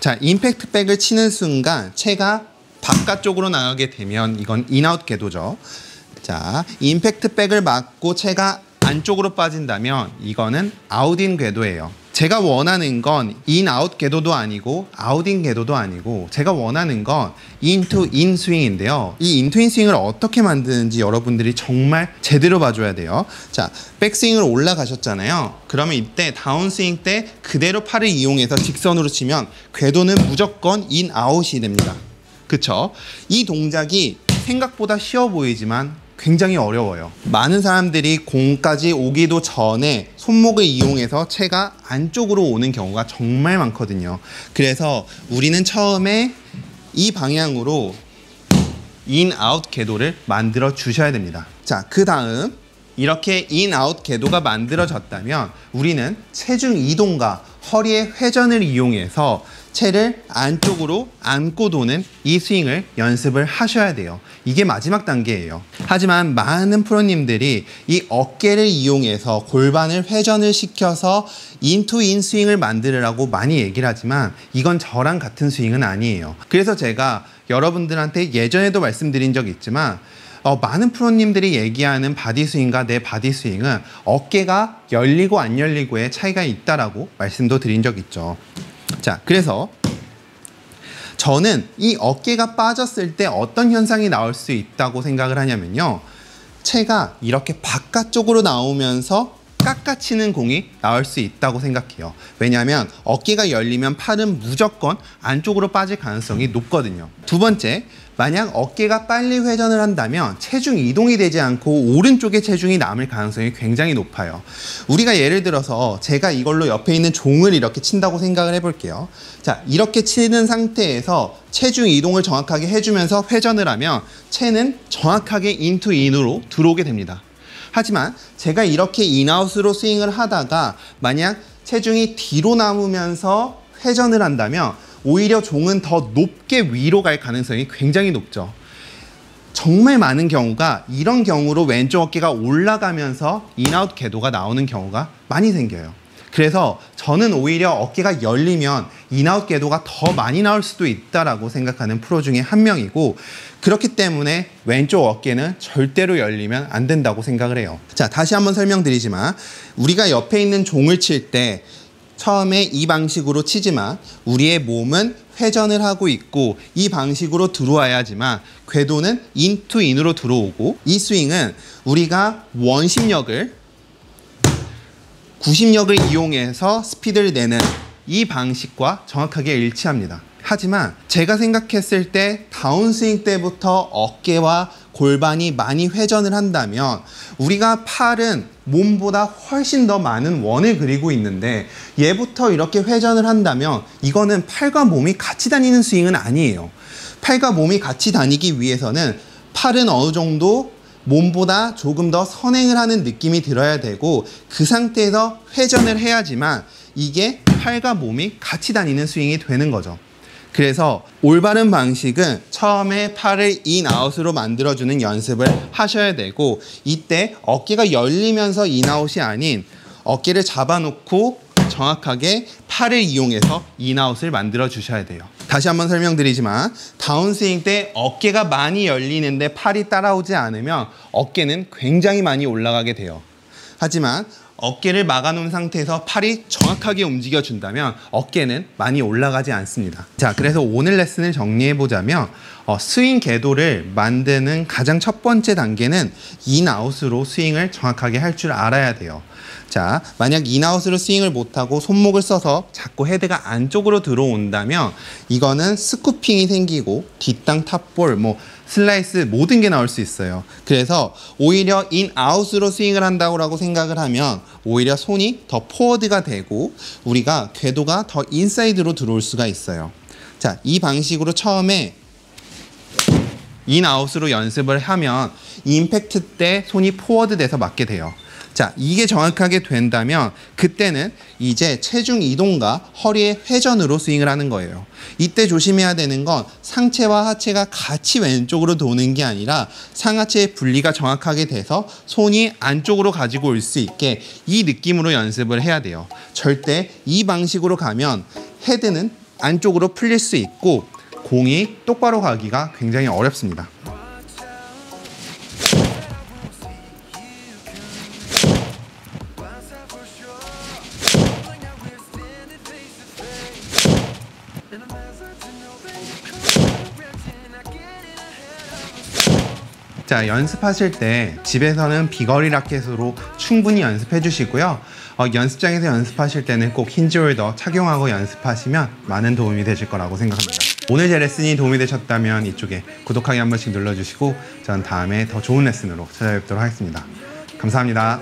자, 임팩트 백을 치는 순간 채가 바깥쪽으로 나가게 되면 이건 인아웃 궤도죠. 자, 임팩트 백을 맞고 채가 안쪽으로 빠진다면 이거는 아웃인 궤도예요. 제가 원하는 건 인아웃 궤도도 아니고 아웃인 궤도도 아니고 제가 원하는 건 인투 인 스윙인데요. 이 인투 인 스윙을 어떻게 만드는지 여러분들이 정말 제대로 봐줘야 돼요. 자, 백스윙으로 올라가셨잖아요. 그러면 이때 다운스윙 때 그대로 팔을 이용해서 직선으로 치면 궤도는 무조건 인아웃이 됩니다. 그쵸? 이 동작이 생각보다 쉬워 보이지만 굉장히 어려워요. 많은 사람들이 공까지 오기도 전에 손목을 이용해서 채가 안쪽으로 오는 경우가 정말 많거든요. 그래서 우리는 처음에 이 방향으로 인아웃 궤도를 만들어 주셔야 됩니다. 자, 그 다음 이렇게 인아웃 궤도가 만들어졌다면 우리는 체중 이동과 허리의 회전을 이용해서 채를 안쪽으로 안고 도는 이 스윙을 연습을 하셔야 돼요. 이게 마지막 단계예요. 하지만 많은 프로님들이 이 어깨를 이용해서 골반을 회전을 시켜서 인투 인 스윙을 만들으라고 많이 얘기를 하지만 이건 저랑 같은 스윙은 아니에요. 그래서 제가 여러분들한테 예전에도 말씀드린 적이 있지만 많은 프로님들이 얘기하는 바디스윙과 내 바디스윙은 어깨가 열리고 안 열리고의 차이가 있다라고 말씀도 드린 적 있죠. 자, 그래서 저는 이 어깨가 빠졌을 때 어떤 현상이 나올 수 있다고 생각을 하냐면요. 채가 이렇게 바깥쪽으로 나오면서 깎아치는 공이 나올 수 있다고 생각해요. 왜냐하면 어깨가 열리면 팔은 무조건 안쪽으로 빠질 가능성이 높거든요. 두 번째, 만약 어깨가 빨리 회전을 한다면 체중 이동이 되지 않고 오른쪽에 체중이 남을 가능성이 굉장히 높아요. 우리가 예를 들어서 제가 이걸로 옆에 있는 종을 이렇게 친다고 생각을 해볼게요. 자, 이렇게 치는 상태에서 체중 이동을 정확하게 해주면서 회전을 하면 채는 정확하게 인투 인으로 들어오게 됩니다. 하지만 제가 이렇게 인아웃으로 스윙을 하다가 만약 체중이 뒤로 남으면서 회전을 한다면 오히려 종은 더 높게 위로 갈 가능성이 굉장히 높죠. 정말 많은 경우가 이런 경우로 왼쪽 어깨가 올라가면서 인아웃 궤도가 나오는 경우가 많이 생겨요. 그래서 저는 오히려 어깨가 열리면 인아웃 궤도가 더 많이 나올 수도 있다라고 생각하는 프로 중에 한 명이고, 그렇기 때문에 왼쪽 어깨는 절대로 열리면 안 된다고 생각을 해요. 자, 다시 한번 설명드리지만 우리가 옆에 있는 종을 칠 때 처음에 이 방식으로 치지만 우리의 몸은 회전을 하고 있고 이 방식으로 들어와야지만 궤도는 인투 인으로 들어오고, 이 스윙은 우리가 원심력을 90력을 이용해서 스피드를 내는 이 방식과 정확하게 일치합니다. 하지만 제가 생각했을 때 다운스윙 때부터 어깨와 골반이 많이 회전을 한다면 우리가 팔은 몸보다 훨씬 더 많은 원을 그리고 있는데 얘부터 이렇게 회전을 한다면 이거는 팔과 몸이 같이 다니는 스윙은 아니에요. 팔과 몸이 같이 다니기 위해서는 팔은 어느 정도 몸보다 조금 더 선행을 하는 느낌이 들어야 되고 그 상태에서 회전을 해야지만 이게 팔과 몸이 같이 다니는 스윙이 되는 거죠. 그래서 올바른 방식은 처음에 팔을 인아웃으로 만들어주는 연습을 하셔야 되고, 이때 어깨가 열리면서 인아웃이 아닌 어깨를 잡아놓고 정확하게 팔을 이용해서 인아웃을 만들어 주셔야 돼요. 다시 한번 설명드리지만 다운스윙 때 어깨가 많이 열리는데 팔이 따라오지 않으면 어깨는 굉장히 많이 올라가게 돼요. 하지만 어깨를 막아놓은 상태에서 팔이 정확하게 움직여준다면 어깨는 많이 올라가지 않습니다. 자, 그래서 오늘 레슨을 정리해보자면 스윙 궤도를 만드는 가장 첫 번째 단계는 인아웃으로 스윙을 정확하게 할 줄 알아야 돼요. 자, 만약 인아웃으로 스윙을 못하고 손목을 써서 자꾸 헤드가 안쪽으로 들어온다면 이거는 스쿠핑이 생기고 뒷땅 탑볼, 슬라이스 모든 게 나올 수 있어요. 그래서 오히려 인아웃으로 스윙을 한다고 생각을 하면 오히려 손이 더 포워드가 되고 우리가 궤도가 더 인사이드로 들어올 수가 있어요. 자, 이 방식으로 처음에 인아웃으로 연습을 하면 임팩트 때 손이 포워드 돼서 맞게 돼요. 자, 이게 정확하게 된다면 그때는 이제 체중 이동과 허리의 회전으로 스윙을 하는 거예요. 이때 조심해야 되는 건 상체와 하체가 같이 왼쪽으로 도는 게 아니라 상하체의 분리가 정확하게 돼서 손이 안쪽으로 가지고 올 수 있게 이 느낌으로 연습을 해야 돼요. 절대 이 방식으로 가면 헤드는 안쪽으로 풀릴 수 있고 공이 똑바로 가기가 굉장히 어렵습니다. 자, 연습하실 때 집에서는 비거리 라켓으로 충분히 연습해 주시고요. 연습장에서 연습하실 때는 꼭 힌지홀더 착용하고 연습하시면 많은 도움이 되실 거라고 생각합니다. 오늘 제 레슨이 도움이 되셨다면 이쪽에 구독하기 한 번씩 눌러주시고 전 다음에 더 좋은 레슨으로 찾아뵙도록 하겠습니다. 감사합니다.